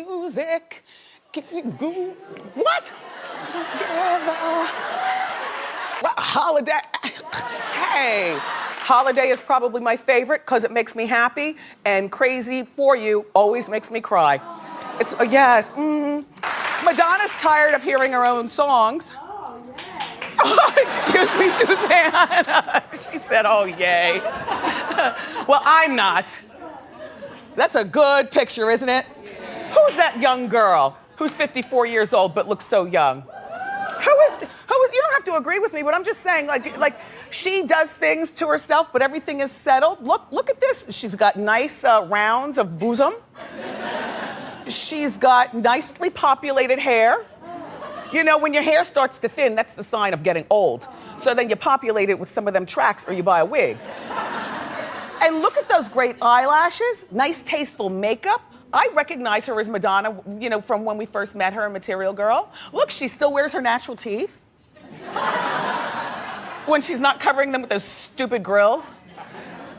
Music. What? Holiday. Hey. Holiday is probably my favorite because it makes me happy, and Crazy for You always makes me cry. It's, yes. Madonna's tired of hearing her own songs. Oh, yay. Oh, excuse me, Suzanne. She said, oh, yay. Well, I'm not. That's a good picture, isn't it? Who's that young girl who's 54 years old but looks so young? Who is, you don't have to agree with me, but I'm just saying, like she does things to herself, but everything is settled. Look at this. She's got nice rounds of bosom. She's got nicely populated hair. You know, when your hair starts to thin, that's the sign of getting old. So then you populate it with some of them tracks or you buy a wig. And look at those great eyelashes, nice tasteful makeup. I recognize her as Madonna, you know, from when we first met her in Material Girl. Look, she still wears her natural teeth. When she's not covering them with those stupid grills.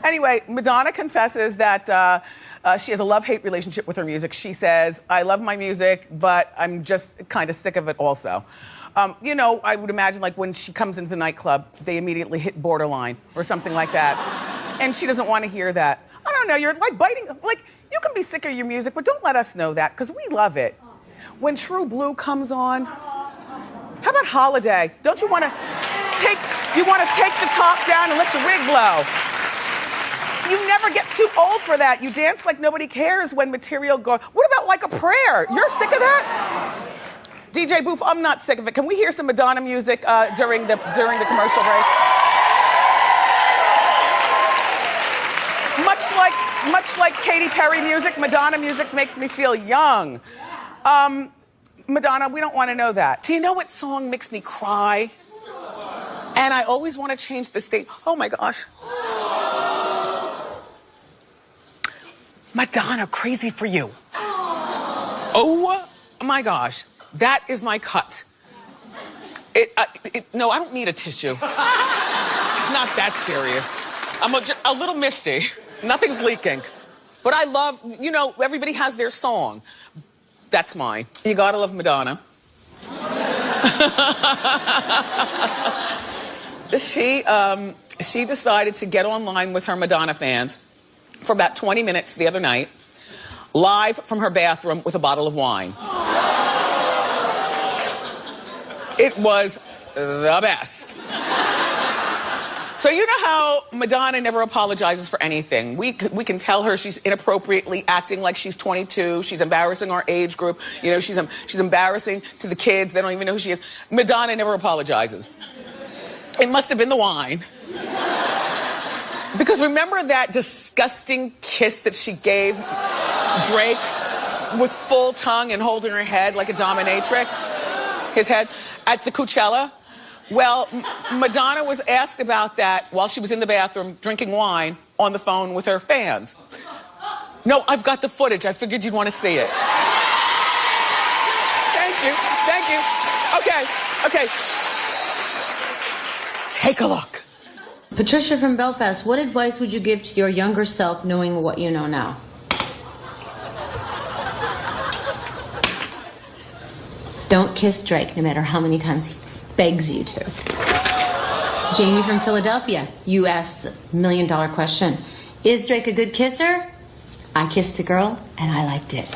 Anyway, Madonna confesses that she has a love-hate relationship with her music. She says, I love my music, but I'm just kind of sick of it also. You know, I would imagine like when she comes into the nightclub, they immediately hit borderline or something like that. And she doesn't want to hear that. I don't know, you're like biting, like you can be sick of your music, but don't let us know that because we love it. When True Blue comes on, how about Holiday? Don't you want to take the top down and let your wig blow? You never get too old for that. You dance like nobody cares when Material Girl. What about Like a Prayer? You're sick of that? DJ Booth, I'm not sick of it. Can we hear some Madonna music during the commercial break? Much like Katy Perry music, Madonna music makes me feel young. Madonna, we don't want to know that. Do you know what song makes me cry? And I always want to change the state. Oh my gosh. Madonna, Crazy for You. Oh my gosh. That is my cut. No, I don't need a tissue. It's not that serious. I'm a little misty. Nothing's leaking. But I love, you know, everybody has their song. That's mine. You gotta love Madonna. She decided to get online with her Madonna fans for about 20 minutes the other night, live from her bathroom with a bottle of wine. It was the best. So you know how Madonna never apologizes for anything. We can tell her she's inappropriately acting like she's 22. She's embarrassing our age group. You know, she's embarrassing to the kids. They don't even know who she is. Madonna never apologizes. It must have been the wine. Because remember that disgusting kiss that she gave Drake with full tongue and holding her head like a dominatrix? His head at the Coachella? Well, Madonna was asked about that while she was in the bathroom drinking wine on the phone with her fans. No, I've got the footage. I figured you'd want to see it. Thank you. Okay. Take a look. Patricia from Belfast, what advice would you give to your younger self knowing what you know now? Don't kiss Drake no matter how many times he begs you to. Jamie from Philadelphia, you asked the million-dollar question. Is Drake a good kisser? I kissed a girl and I liked it.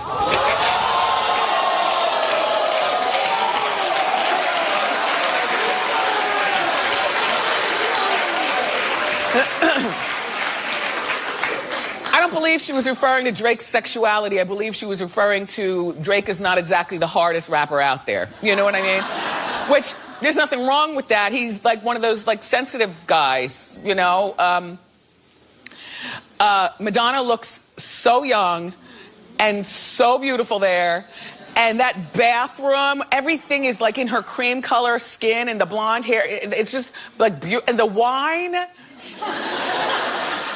I don't believe she was referring to Drake's sexuality. I believe she was referring to Drake is not exactly the hardest rapper out there. You know what I mean? Which, there's nothing wrong with that. He's like one of those like sensitive guys, you know? Madonna looks so young and so beautiful there. And that bathroom, everything is like in her cream color skin and the blonde hair. It's just like beautiful. And the wine.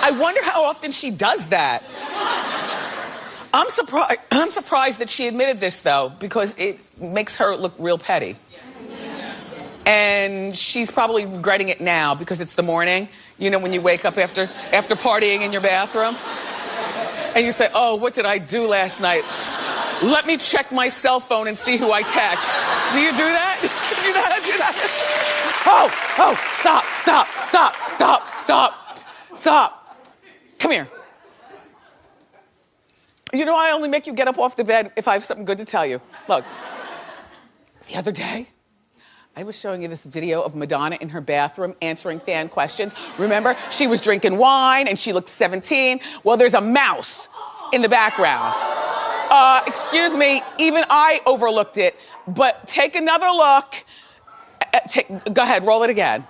I wonder how often she does that. I'm surprised that she admitted this though, because it makes her look real petty. And she's probably regretting it now because it's the morning. You know, when you wake up after partying in your bathroom. And you say, oh, what did I do last night? Let me check my cell phone and see who I text. Do you do that? Do you know how to do that? Oh, stop. Come here. You know I only make you get up off the bed if I have something good to tell you. Look, the other day, I was showing you this video of Madonna in her bathroom answering fan questions. Remember, she was drinking wine and she looked 17. Well, there's a mouse in the background. Excuse me, even I overlooked it, but take another look. Go ahead, roll it again.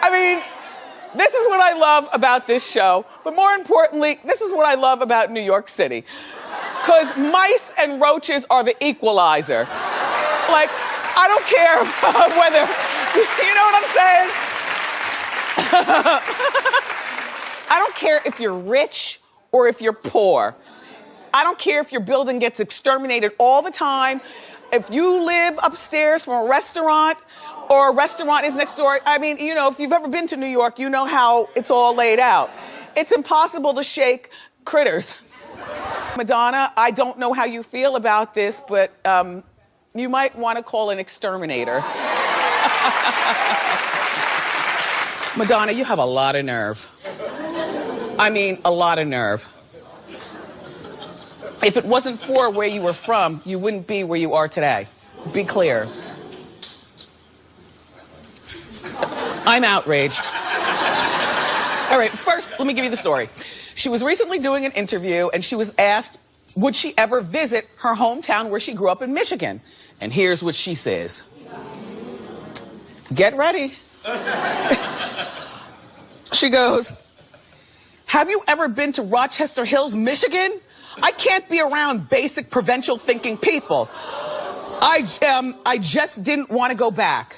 I mean, this is what I love about this show, but more importantly, this is what I love about New York City. Because mice and roaches are the equalizer. Like, I don't care whether, you know what I'm saying? I don't care if you're rich or if you're poor. I don't care if your building gets exterminated all the time. If you live upstairs from a restaurant or a restaurant is next door, I mean, you know, if you've ever been to New York, you know how it's all laid out. It's impossible to shake critters. Madonna, I don't know how you feel about this, but you might want to call an exterminator. Madonna, you have a lot of nerve. I mean, a lot of nerve. If it wasn't for where you were from, you wouldn't be where you are today. Be clear. I'm outraged. All right, first, let me give you the story. She was recently doing an interview and she was asked, would she ever visit her hometown where she grew up in Michigan? And here's what she says. Get ready. She goes, have you ever been to Rochester Hills, Michigan? I can't be around basic provincial thinking people. I just didn't want to go back.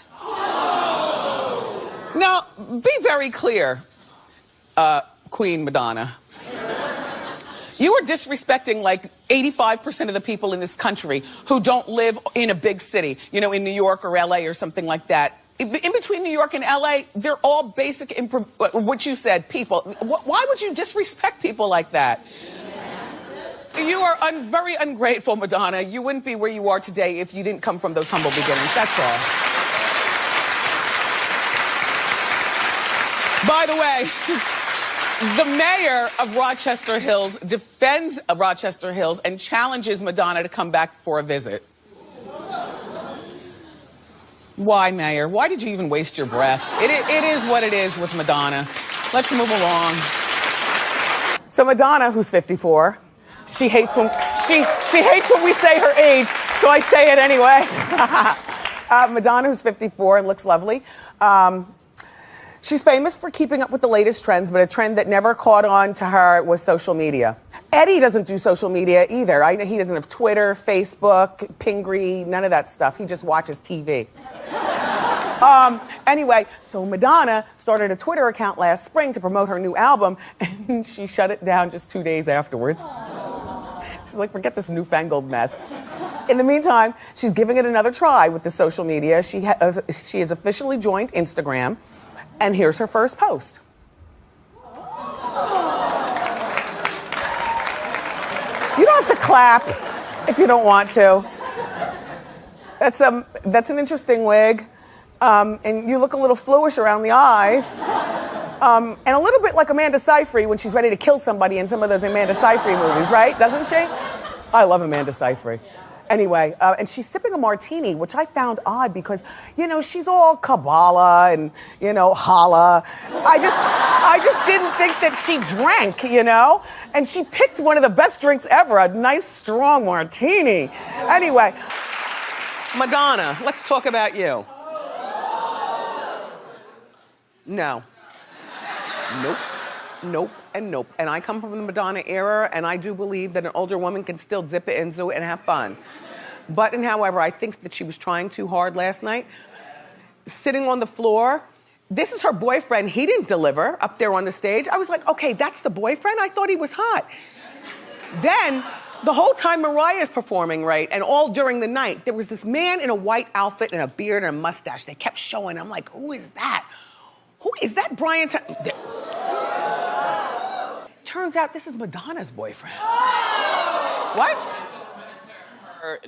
Now, be very clear, Queen Madonna. You are disrespecting like 85% of the people in this country who don't live in a big city, you know, in New York or LA or something like that. In between New York and LA, they're all basic, what you said, people. Why would you disrespect people like that? You are very ungrateful, Madonna. You wouldn't be where you are today if you didn't come from those humble beginnings. That's all. By the way, the mayor of Rochester Hills defends Rochester Hills and challenges Madonna to come back for a visit. Why, Mayor? Why did you even waste your breath? It is what it is with Madonna. Let's move along. So Madonna, who's 54, she hates when we say her age, so I say it anyway. Madonna, who's 54 and looks lovely. She's famous for keeping up with the latest trends, but a trend that never caught on to her was social media. Eddie doesn't do social media either. He doesn't have Twitter, Facebook, Pingree, none of that stuff. He just watches TV. Anyway, so Madonna started a Twitter account last spring to promote her new album, and she shut it down just 2 days afterwards. She's like, forget this newfangled mess. In the meantime, she's giving it another try with the social media. She has officially joined Instagram. And here's her first post. You don't have to clap if you don't want to. That's an interesting wig. And you look a little fluish around the eyes. And a little bit like Amanda Seyfried when she's ready to kill somebody in some of those Amanda Seyfried movies, right? Doesn't she? I love Amanda Seyfried. Anyway, and she's sipping a martini, which I found odd because, you know, she's all Kabbalah and, you know, holla. I just didn't think that she drank, you know? And she picked one of the best drinks ever, a nice, strong martini. Anyway, Madonna, let's talk about you. No. Nope. Nope and nope. And I come from the Madonna era, and I do believe that an older woman can still dip it into it and have fun. But, however, I think that she was trying too hard last night. Sitting on the floor this is her boyfriend. He didn't deliver up there on the stage. I was like, okay, that's the boyfriend? I thought he was hot. Then, the whole time Mariah's performing, right, and all during the night, there was this man in a white outfit and a beard and a mustache. They kept showing. I'm like, who is that? Who is that Brian? Turns out this is Madonna's boyfriend. What? Her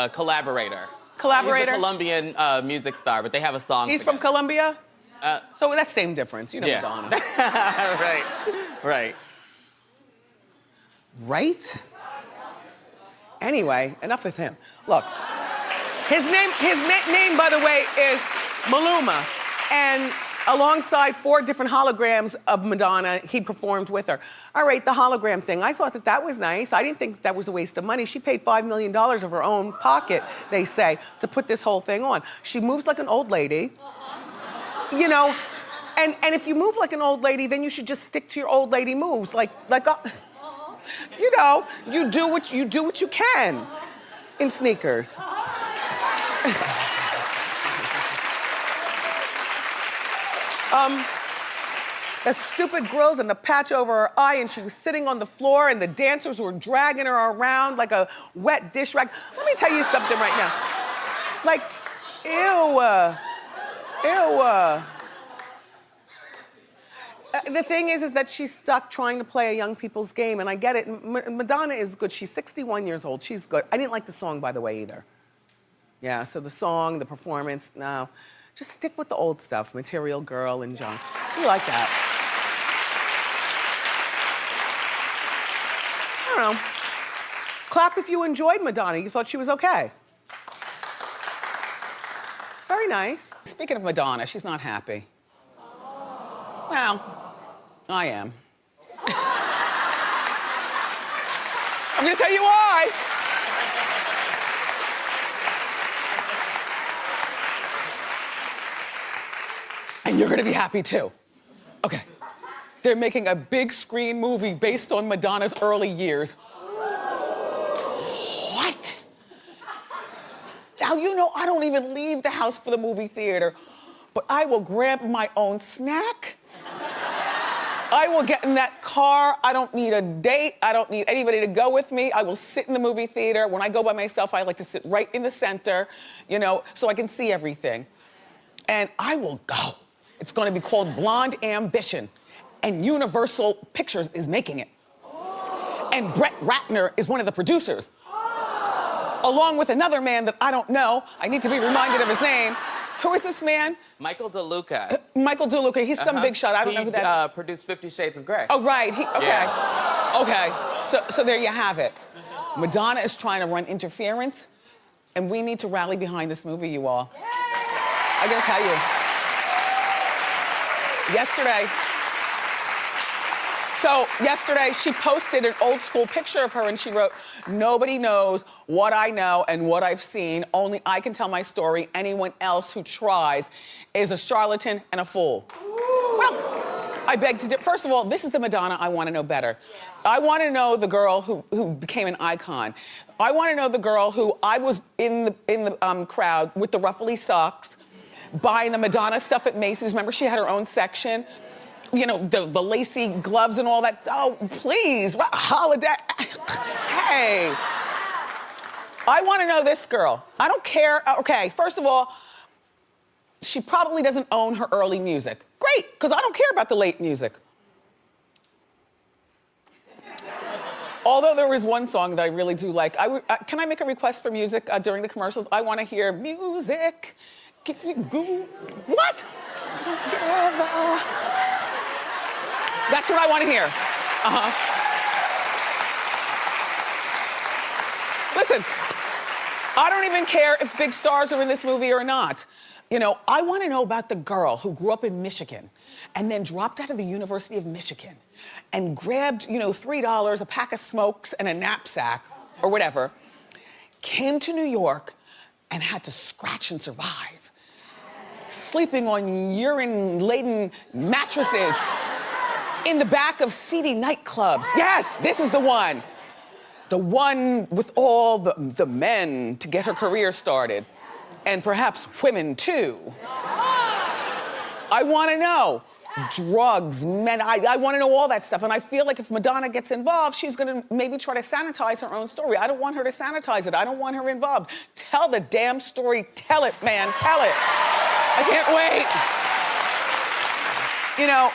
collaborator. Collaborator? He's a Colombian music star, but they have a song He's together. from Colombia? So that's same difference. You know Yeah. Madonna. Right, right. Right? Anyway, enough with him. Look, his name, by the way, is Maluma. And alongside 4 different holograms of Madonna, he performed with her. All right, the hologram thing, I thought that was nice. I didn't think that was a waste of money. She paid $5 million of her own pocket, they say, to put this whole thing on. She moves like an old lady. You know, and if you move like an old lady, then you should just stick to your old lady moves. You know, you do what you can in sneakers. The stupid grills and the patch over her eye, and she was sitting on the floor, and the dancers were dragging her around like a wet dish rag. Let me tell you something right now. Like, ew. The thing is that she's stuck trying to play a young people's game, and I get it. Madonna is good. She's 61 years old. She's good. I didn't like the song, by the way, either. Yeah, so the song, the performance, no. Just stick with the old stuff, Material Girl and junk. You like that. I don't know. Clap if you enjoyed Madonna. You thought she was okay. Very nice. Speaking of Madonna, she's not happy. Well, I am. I'm gonna tell you why. And you're gonna be happy too. Okay. They're making a big screen movie based on Madonna's early years. What? Now, you know, I don't even leave the house for the movie theater, but I will grab my own snack. I will get in that car. I don't need a date. I don't need anybody to go with me. I will sit in the movie theater. When I go by myself, I like to sit right in the center, you know, so I can see everything. And I will go. It's gonna be called Blonde Ambition, and Universal Pictures is making it. And Brett Ratner is one of the producers, along with another man that I don't know. I need to be reminded of his name. Who is this man? Michael DeLuca. Michael DeLuca. He's some big shot. I don't know who that is. Produced 50 Shades of Grey. Oh, right. Okay. Yeah. Okay. So there you have it. Madonna is trying to run interference, and we need to rally behind this movie, you all. I gotta tell you. Yesterday, she posted an old school picture of her, and she wrote, "Nobody knows what I know and what I've seen. Only I can tell my story. Anyone else who tries is a charlatan and a fool." Well, I beg to differ. First of all, this is the Madonna I want to know better. I want to know the girl who became an icon. I want to know the girl who I was in the crowd with the ruffly socks, buying the Madonna stuff at Macy's. Remember, she had her own section. You know, the lacy gloves and all that. Oh, please, what holiday? Hey. I want to know this girl. I don't care. Okay, first of all, she probably doesn't own her early music. Great, because I don't care about the late music. Although there is one song that I really do like. Can I make a request for music during the commercials? I want to hear music. What? That's what I want to hear. Listen, I don't even care if big stars are in this movie or not. You know, I want to know about the girl who grew up in Michigan and then dropped out of the University of Michigan and grabbed, you know, $3, a pack of smokes and a knapsack or whatever, came to New York and had to scratch and survive, sleeping on urine-laden mattresses in the back of seedy nightclubs. Yes, this is the one. The one with all the men to get her career started. And perhaps women too. I wanna know. Drugs, men, I wanna know all that stuff. And I feel like if Madonna gets involved, she's gonna maybe try to sanitize her own story. I don't want her to sanitize it. I don't want her involved. Tell the damn story. Tell it, man, tell it. I can't wait. You know,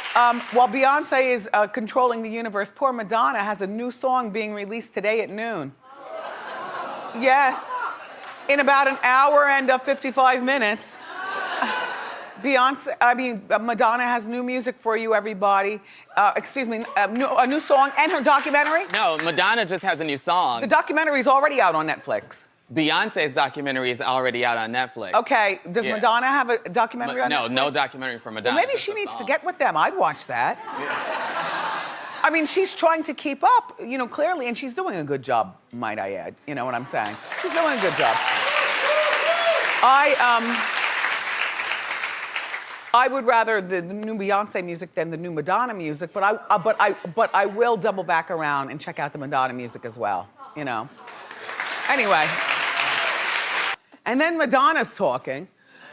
while Beyonce is controlling the universe, poor Madonna has a new song being released today at noon. Yes, in about an hour and 55 minutes. Madonna has new music for you, everybody. A new song and her documentary. No, Madonna just has a new song. The documentary is already out on Netflix. Beyonce's documentary is already out on Netflix. Okay, does Madonna have a documentary on Netflix? No documentary for Madonna. Well, maybe she needs to get with them. I'd watch that. Yeah. I mean, she's trying to keep up, you know, clearly, and she's doing a good job, might I add. You know what I'm saying? She's doing a good job. I would rather the new Beyonce music than the new Madonna music, but I will double back around and check out the Madonna music as well, you know. Anyway. And then Madonna's talking.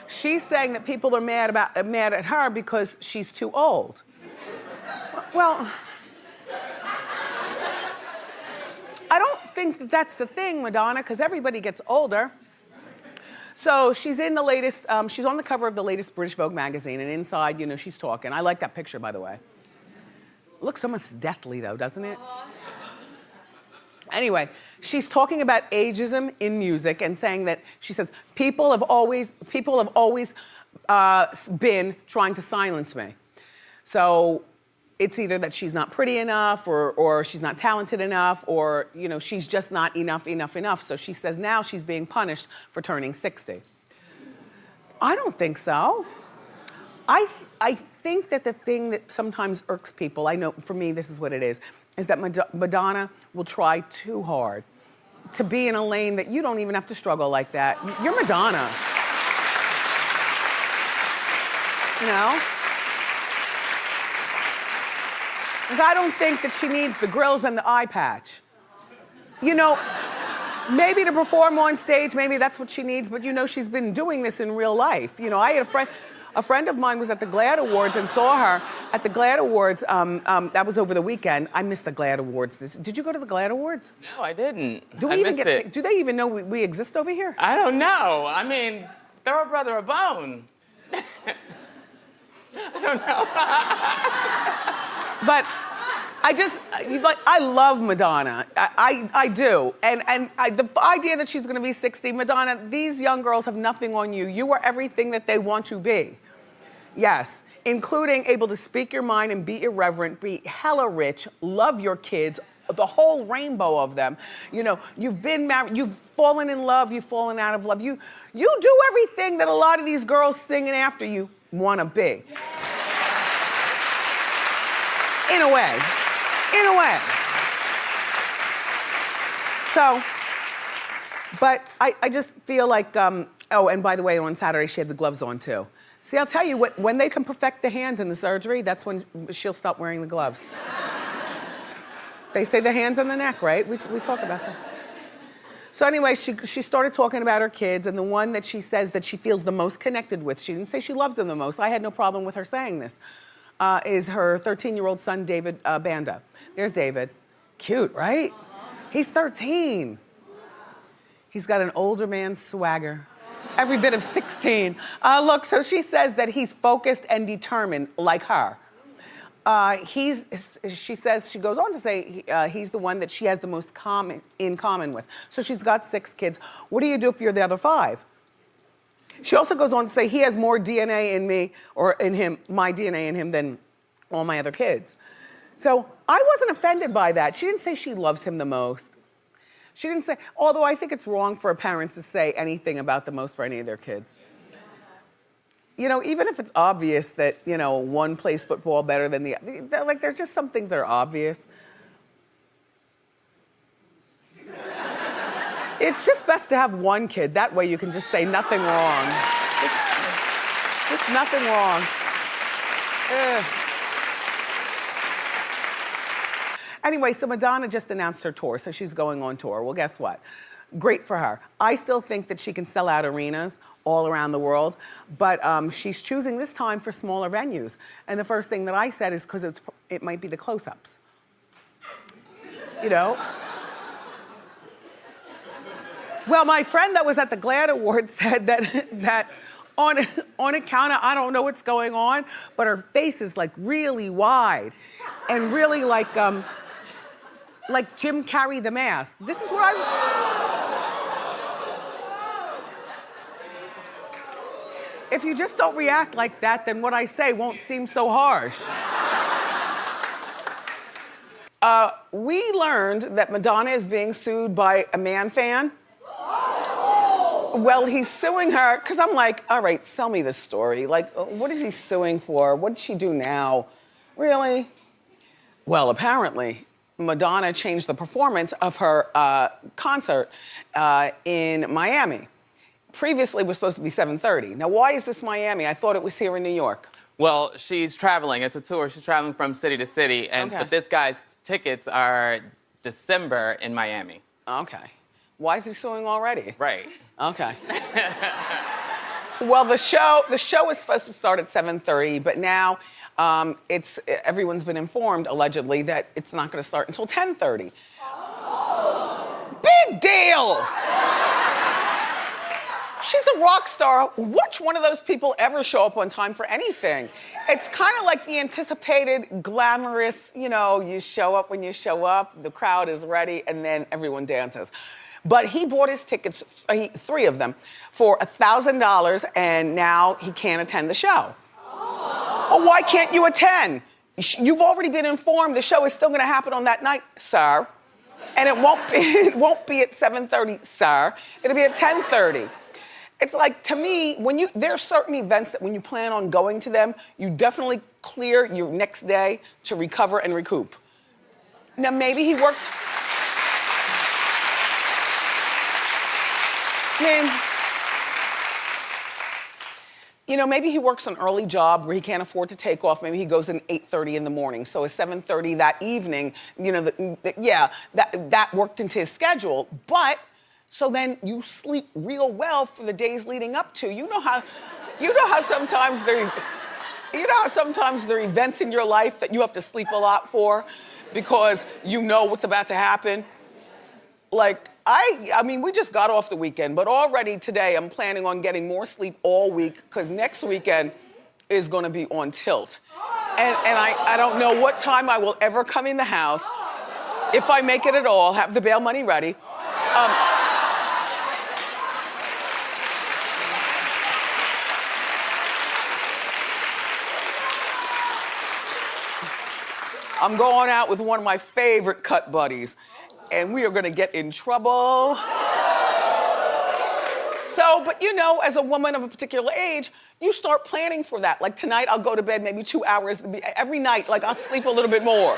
She's saying that people are mad at her because she's too old. Well, I don't think that's the thing, Madonna, because everybody gets older. So she's in the latest, she's on the cover of the latest British Vogue magazine, and inside, you know, she's talking. I like that picture, by the way. It looks almost deathly, though, doesn't it? Anyway, she's talking about ageism in music and saying that, she says, people have always been trying to silence me. So it's either that she's not pretty enough or she's not talented enough or, you know, she's just not enough. So she says now she's being punished for turning 60. I don't think so. I think that the thing that sometimes irks people, I know for me this is what it is that Madonna will try too hard to be in a lane that you don't even have to struggle like that. You're Madonna. You know? I don't think that she needs the grills and the eye patch. You know, maybe to perform on stage, maybe that's what she needs, but you know she's been doing this in real life. You know, I had a friend of mine was at the GLAAD Awards and saw her at the GLAAD Awards. That was over the weekend. I missed the GLAAD Awards. Did you go to the GLAAD Awards? No, I didn't. Do they even know we exist over here? I don't know. I mean, throw a brother a bone. I don't know. But I love Madonna. I do. And the idea that she's gonna be 60, Madonna, these young girls have nothing on you. You are everything that they want to be. Yes, including able to speak your mind and be irreverent, be hella rich, love your kids, the whole rainbow of them. You know, you've been married, you've fallen in love, you've fallen out of love. You do everything that a lot of these girls singing after you wanna be. In a way. So, but I just feel like, oh, and by the way, on Saturday she had the gloves on too. See, I'll tell you, when they can perfect the hands in the surgery, that's when she'll stop wearing the gloves. They say the hands and the neck, right? We talk about that. So anyway, she started talking about her kids, and the one that she says that she feels the most connected with, she didn't say she loves them the most, I had no problem with her saying this, is her 13-year-old son, David Banda. There's David. Cute, right? He's 13. He's got an older man's swagger. Every bit of 16. Look, so she says that he's focused and determined like her. She says, she goes on to say, he's the one that she has the most in common with. So she's got 6 kids. What do you do if you're the other 5? She also goes on to say he has more DNA in me, or in him, my DNA in him, than all my other kids. So I wasn't offended by that. She didn't say she loves him the most. She didn't say, although I think it's wrong for parents to say anything about the most for any of their kids. You know, even if it's obvious that, you know, one plays football better than the other, like there's just some things that are obvious. It's just best to have one kid. That way you can just say nothing wrong. Just nothing wrong. Anyway, so Madonna just announced her tour, so she's going on tour. Well, guess what? great for her. I still think that she can sell out arenas all around the world, but she's choosing this time for smaller venues. And the first thing that I said is because it might be the close-ups. You know? Well, my friend that was at the GLAAD Awards said that on account of, I don't know what's going on, but her face is like really wide and really like Jim Carrey the Mask. This is what If you just don't react like that, then what I say won't seem so harsh. We learned that Madonna is being sued by a man fan. Well, he's suing her, because I'm like, all right, sell me this story. Like, what is he suing for? What did she do now? Really? Well, apparently, Madonna changed the performance of her concert in Miami. Previously, it was supposed to be 7:30. Now, why is this Miami? I thought it was here in New York. Well, she's traveling. It's a tour. She's traveling from city to city. But this guy's tickets are December in Miami. Okay. Why is he suing already? Right. Okay. Well, the show is supposed to start at 7:30, but now everyone's been informed, allegedly, that it's not going to start until 10:30. Big deal! She's a rock star. Which one of those people ever show up on time for anything? It's kind of like the anticipated, glamorous, you know, you show up when you show up, the crowd is ready, and then everyone dances. But he bought his tickets, 3 of them, for $1,000, and now he can't attend the show. Oh, why can't you attend? You've already been informed the show is still gonna happen on that night, sir. And it won't be at 7:30, sir. It'll be at 10:30. It's like, to me, there are certain events that when you plan on going to them, you definitely clear your next day to recover and recoup. Now, maybe he works... I mean, you know, maybe he works an early job where he can't afford to take off. Maybe he goes in 8:30 in the morning. So at 7:30 that evening, you know, that worked into his schedule. But, so then you sleep real well for the days leading up to. You know how sometimes there are events in your life that you have to sleep a lot for because you know what's about to happen. Like, I mean, we just got off the weekend, but already today I'm planning on getting more sleep all week because next weekend is gonna be on tilt. And I don't know what time I will ever come in the house, if I make it at all, have the bail money ready. I'm going out with one of my favorite cut buddies, and we are gonna get in trouble. So, but you know, as a woman of a particular age, you start planning for that. Like tonight, I'll go to bed maybe 2 hours every night, like I'll sleep a little bit more.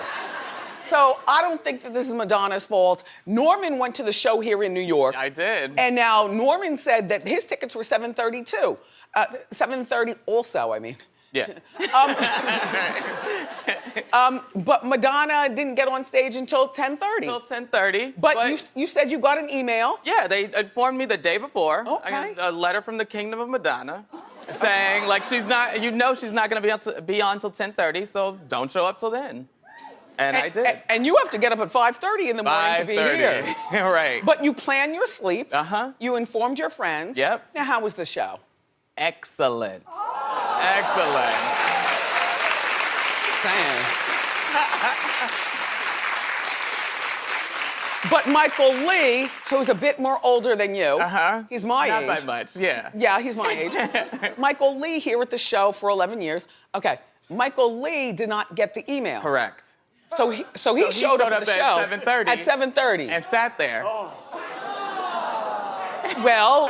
So I don't think that this is Madonna's fault. Norman went to the show here in New York. I did. And now Norman said that his tickets were 7:30 too. 7:30 also, I mean. Yeah. But Madonna didn't get on stage until 10:30. Till 10:30. But you said you got an email. Yeah, they informed me the day before. Okay. I got a letter from the Kingdom of Madonna saying, like, she's not gonna be on till 10:30, so don't show up till then. And I did. And you have to get up at 5:30 in the morning to be here. Right. But you plan your sleep. Uh-huh. You informed your friends. Yep. Now, how was the show? Excellent. Excellent. But Michael Lee, who's a bit more older than you, he's my age. Not by much, yeah. Yeah, he's my age. Michael Lee here at the show for 11 years. Okay, Michael Lee did not get the email. Correct. So he showed up at the show at 7:30. At 7:30. And sat there. Well,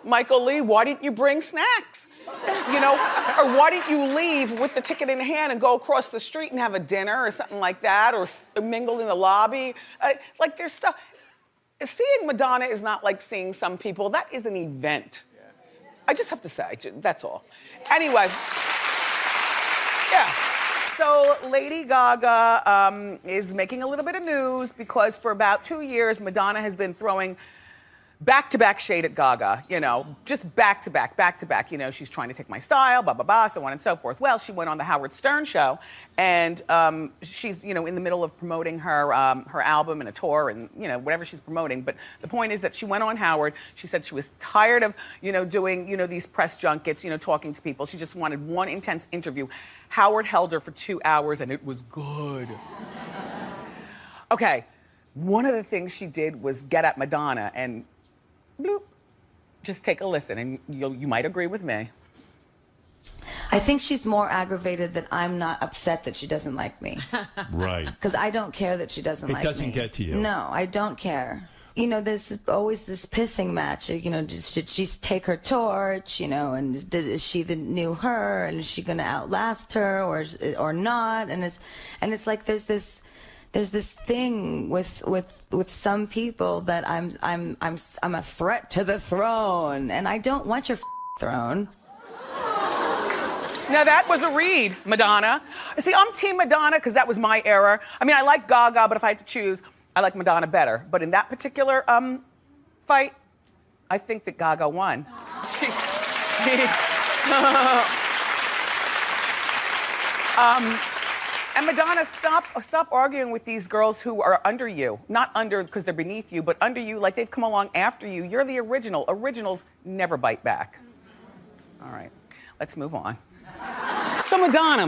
Michael Lee, why didn't you bring snacks? You know, or why didn't you leave with the ticket in hand and go across the street and have a dinner or something like that, or mingle in the lobby? Like, there's stuff. Seeing Madonna is not like seeing some people. That is an event. Yeah. I just have to say, that's all. Anyway, yeah. So Lady Gaga is making a little bit of news because for about 2 years, Madonna has been throwing back-to-back shade at Gaga, you know, just back-to-back, you know, she's trying to take my style, blah, blah, blah, so on and so forth. Well, she went on the Howard Stern show, and she's, you know, in the middle of promoting her her album and a tour and, you know, whatever she's promoting. But the point is that she went on Howard. She said she was tired of, you know, doing, you know, these press junkets, you know, talking to people. She just wanted one intense interview. Howard held her for 2 hours, and it was good. Okay, one of the things she did was get at Madonna and bloop. Just take a listen, and you might agree with me. I think she's more aggravated that I'm not upset that she doesn't like me. Right. Because I don't care that she doesn't like me. It doesn't get to you. No, I don't care. You know, there's always this pissing match. You know, should she take her torch? You know, and is she the new her? And is she going to outlast her or not? And it's like there's this thing with some people that I'm a threat to the throne, and I don't want your throne. Now that was a read, Madonna. See, I'm Team Madonna because that was my era. I mean, I like Gaga, but if I had to choose, I like Madonna better. But in that particular fight, I think that Gaga won. And Madonna, stop arguing with these girls who are under you. Not under because they're beneath you, but under you like they've come along after you. You're the original. Originals never bite back. All right, let's move on. So Madonna.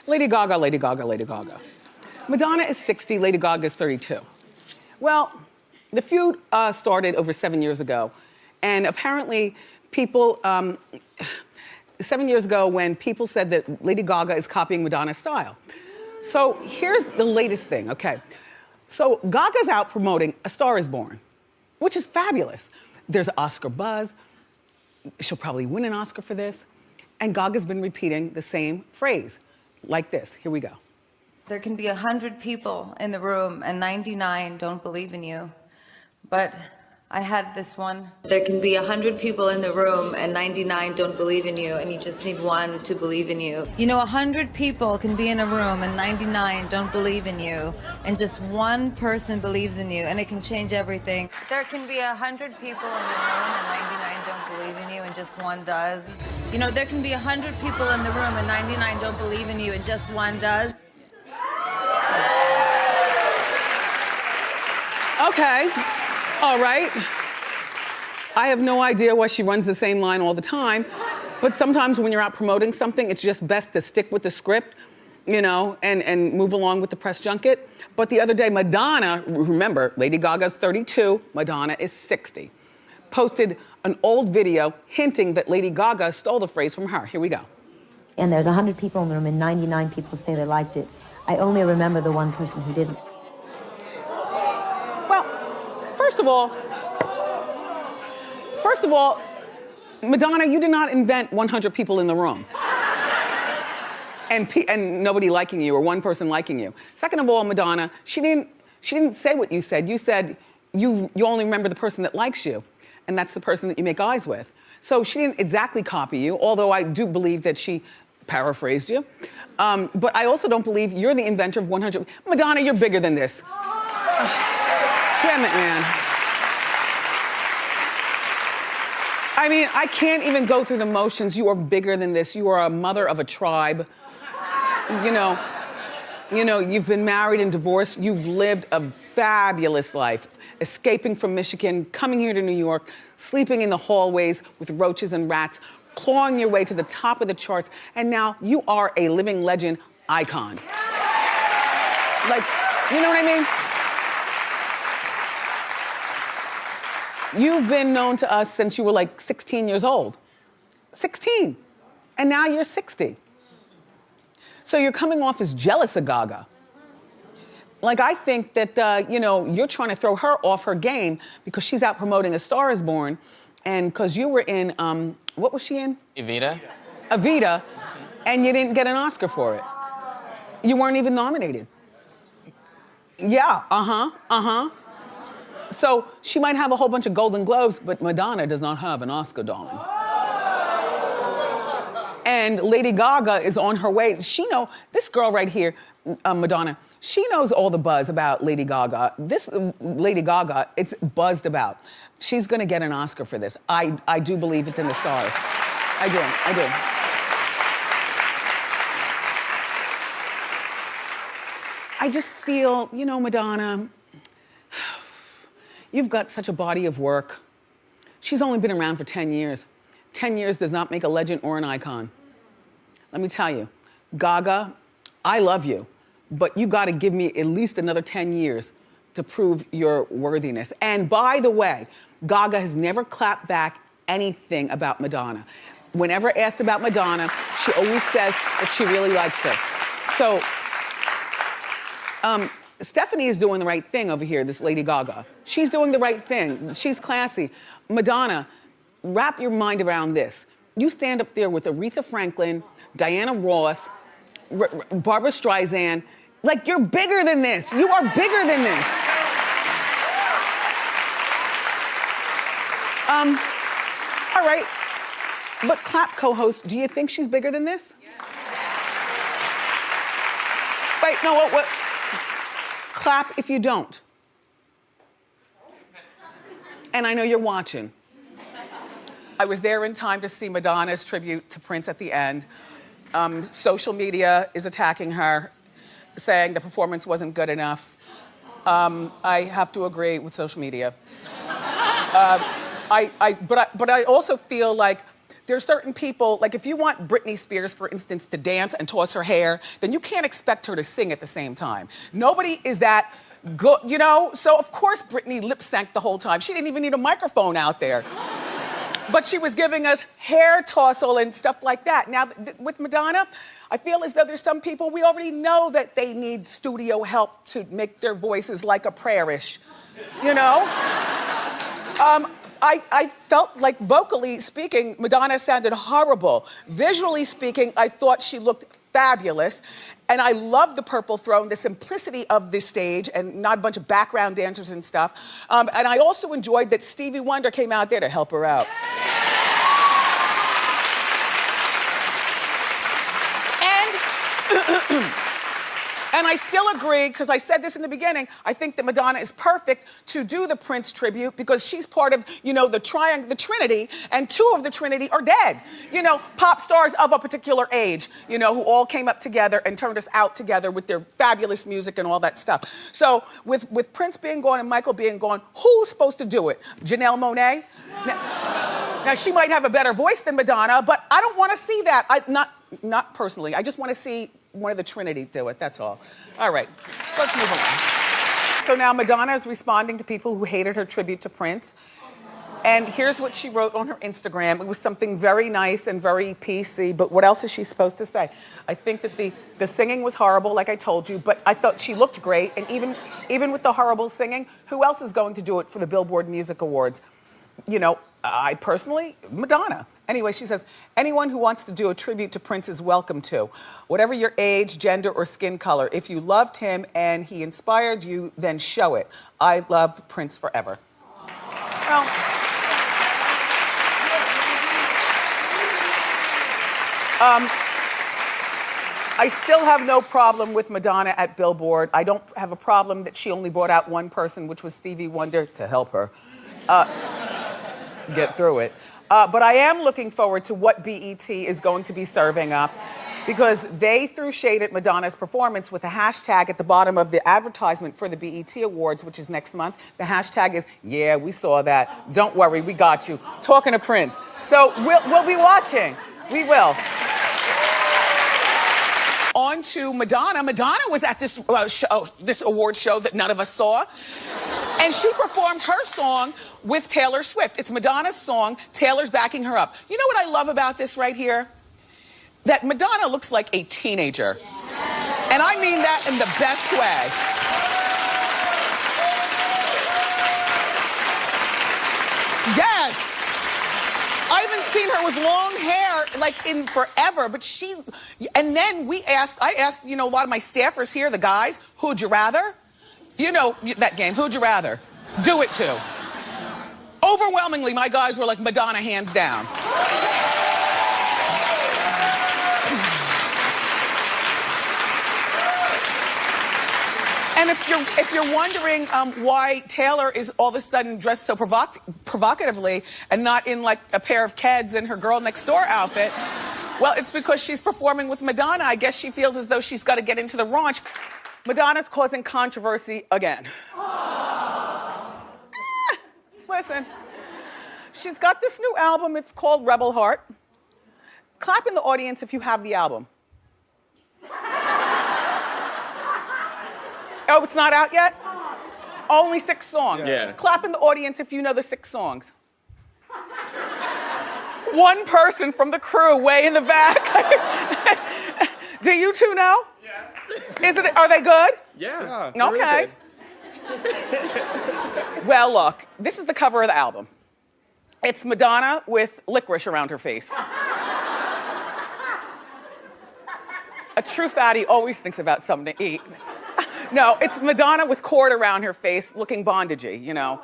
Lady Gaga. Madonna is 60, Lady Gaga is 32. Well, the feud started over 7 years ago. And apparently people, 7 years ago when people said that Lady Gaga is copying Madonna's style. So here's the latest thing, okay? So Gaga's out promoting A Star Is Born, which is fabulous. There's Oscar buzz. She'll probably win an Oscar for this. And Gaga's been repeating the same phrase, like this. Here we go. There can be 100 people in the room and 99 don't believe in you. But I had this one. There can be 100 people in the room and 99 don't believe in you, and you just need one to believe in you. You know, 100 people can be in a room and 99 don't believe in you, and just one person believes in you, and it can change everything. There can be 100 people in the room and 99 don't believe in you, and just one does. You know, there can be 100 people in the room and 99 don't believe in you, and just one does. Okay, all right. I have no idea why she runs the same line all the time, but sometimes when you're out promoting something, it's just best to stick with the script, you know, and move along with the press junket. But the other day, Madonna, remember, Lady Gaga's 32, Madonna is 60, posted an old video hinting that Lady Gaga stole the phrase from her. Here we go. And there's 100 people in the room and 99 people say they liked it. I only remember the one person who didn't. First of all, Madonna, you did not invent 100 people in the room. And nobody liking you or one person liking you. Second of all, Madonna, she didn't say what you said. You said you only remember the person that likes you, and that's the person that you make eyes with. So she didn't exactly copy you, although I do believe that she paraphrased you. But I also don't believe you're the inventor of 100. Madonna, you're bigger than this. Damn it, man. I mean, I can't even go through the motions. You are bigger than this. You are a mother of a tribe. You know, you've been married and divorced. You've lived a fabulous life, escaping from Michigan, coming here to New York, sleeping in the hallways with roaches and rats, clawing your way to the top of the charts, and now you are a living legend icon. Like, you know what I mean? You've been known to us since you were like 16 years old. 16. And now you're 60. So you're coming off as jealous of Gaga. Like, I think that, you're trying to throw her off her game because she's out promoting A Star Is Born, and because you were in, what was she in? Evita. Evita, and you didn't get an Oscar for it. You weren't even nominated. Yeah, So she might have a whole bunch of Golden Globes, but Madonna does not have an Oscar, darling. And Lady Gaga is on her way. This girl right here, Madonna, She knows all the buzz about Lady Gaga. This Lady Gaga, it's buzzed about. She's gonna get an Oscar for this. I do believe it's in the stars. I do. I just feel, you know, Madonna, you've got such a body of work. She's only been around for 10 years. 10 years does not make a legend or an icon. Let me tell you, Gaga, I love you, but you gotta give me at least another 10 years to prove your worthiness. And by the way, Gaga has never clapped back anything about Madonna. Whenever asked about Madonna, she always says that she really likes her. So, Stephanie is doing the right thing over here, this Lady Gaga. She's doing the right thing. She's classy. Madonna, wrap your mind around this. You stand up there with Aretha Franklin, Diana Ross, Barbara Streisand. Like, you're bigger than this. You are bigger than this. All right. But clap co-host, do you think she's bigger than this? Yeah. Wait, no, what? Clap if you don't. And I know you're watching. I was there in time to see Madonna's tribute to Prince at the end. Social media is attacking her, saying the performance wasn't good enough. I have to agree with social media. But I also feel like there's certain people, like if you want Britney Spears, for instance, to dance and toss her hair, then you can't expect her to sing at the same time. Nobody is that good, you know? So of course Britney lip synced the whole time. She didn't even need a microphone out there. But she was giving us hair tossle and stuff like that. Now, with Madonna, I feel as though there's some people, we already know that they need studio help to make their voices like a prayer-ish, you know? I felt like vocally speaking, Madonna sounded horrible. Visually speaking, I thought she looked fabulous. And I love the Purple Throne, the simplicity of the stage and not a bunch of background dancers and stuff. And I also enjoyed that Stevie Wonder came out there to help her out. And I still agree, because I said this in the beginning, I think that Madonna is perfect to do the Prince tribute because she's part of, you know, the Trinity, and two of the Trinity are dead. You know, pop stars of a particular age, you know, who all came up together and turned us out together with their fabulous music and all that stuff. So with Prince being gone and Michael being gone, who's supposed to do it? Janelle Monáe? Now she might have a better voice than Madonna, but I don't want to see that. Not personally. I just want to see one of the Trinity do it, that's all. All right, let's move on. So now Madonna is responding to people who hated her tribute to Prince. And here's what she wrote on her Instagram. It was something very nice and very PC, but what else is she supposed to say? I think that the singing was horrible, like I told you, but I thought she looked great. And even with the horrible singing, who else is going to do it for the Billboard Music Awards? You know, I personally, Madonna. Anyway, she says, anyone who wants to do a tribute to Prince is welcome to. Whatever your age, gender, or skin color. If you loved him and he inspired you, then show it. I love Prince forever. Well, I still have no problem with Madonna at Billboard. I don't have a problem that she only brought out one person, which was Stevie Wonder, to help her get through it. But I am looking forward to what BET is going to be serving up, because they threw shade at Madonna's performance with a hashtag at the bottom of the advertisement for the BET Awards, which is next month. The hashtag is, yeah, we saw that. Don't worry, we got you. Talking to Prince. So we'll be watching. We will. On to Madonna. Madonna was at this this award show that none of us saw. And she performed her song with Taylor Swift. It's Madonna's song. Taylor's backing her up. You know what I love about this right here? That Madonna looks like a teenager. And I mean that in the best way. Yes. I haven't seen her with long hair like in forever, but and then I asked, you know, a lot of my staffers here, the guys, who'd you rather? You know that game, who'd you rather? Do it to. Overwhelmingly, my guys were like, Madonna, hands down. And if you're wondering why Taylor is all of a sudden dressed so provocatively and not in like a pair of Keds and her girl next door outfit, well, it's because she's performing with Madonna. I guess she feels as though she's got to get into the raunch. Madonna's causing controversy again. Listen, she's got this new album. It's called Rebel Heart. Clap in the audience if you have the album. Oh, it's not out yet? Only 6 songs. Yeah. Clap in the audience if you know the 6 songs. One person from the crew way in the back. Do you two know? Yes. Are they good? Yeah. Okay. Well, look, this is the cover of the album. It's Madonna with licorice around her face. A true fatty always thinks about something to eat. No, it's Madonna with cord around her face, looking bondagey, you know.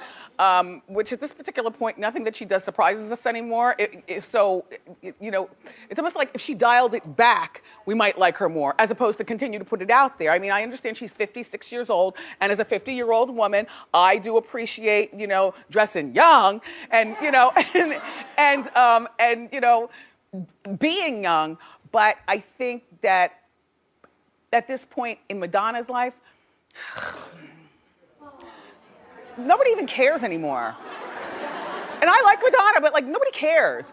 Which at this particular point, nothing that she does surprises us anymore. You know, it's almost like if she dialed it back, we might like her more, as opposed to continue to put it out there. I mean, I understand she's 56 years old, and as a 50-year-old woman, I do appreciate, you know, dressing young, and you know, and you know, being young. But I think that at this point in Madonna's life, nobody even cares anymore. And I like Madonna, but like nobody cares.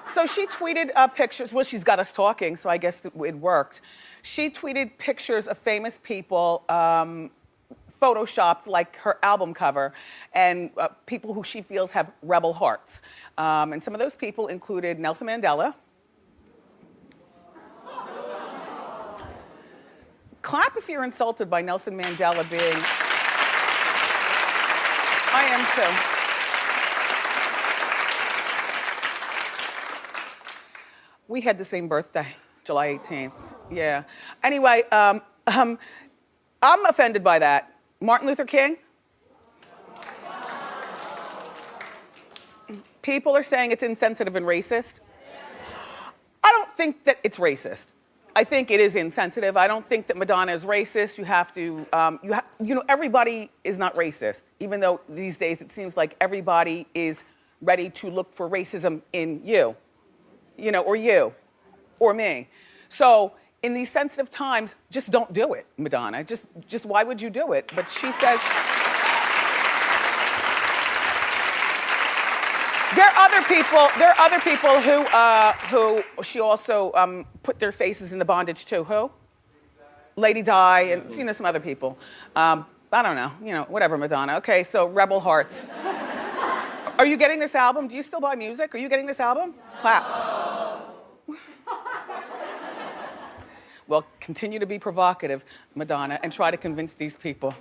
So she tweeted pictures. Well, she's got us talking, so I guess it worked. She tweeted pictures of famous people, photoshopped like her album cover, and people who she feels have rebel hearts. And some of those people included Nelson Mandela. Clap if you're insulted by Nelson Mandela being... I am too. We had the same birthday, July 18th. Yeah. Anyway, I'm offended by that. Martin Luther King? People are saying it's insensitive and racist. I don't think that it's racist. I think it is insensitive. I don't think that Madonna is racist. You have to, you know, everybody is not racist, even though these days it seems like everybody is ready to look for racism in you know, or you, or me. So in these sensitive times, just don't do it, Madonna. Just why would you do it? But she says, there are other people who she also put their faces in the bondage too. Who? Lady Di and you know, some other people. I don't know, you know, whatever, Madonna. Okay, so Rebel Hearts. Are you getting this album? Do you still buy music? Are you getting this album? Clap. Well, continue to be provocative, Madonna, and try to convince these people.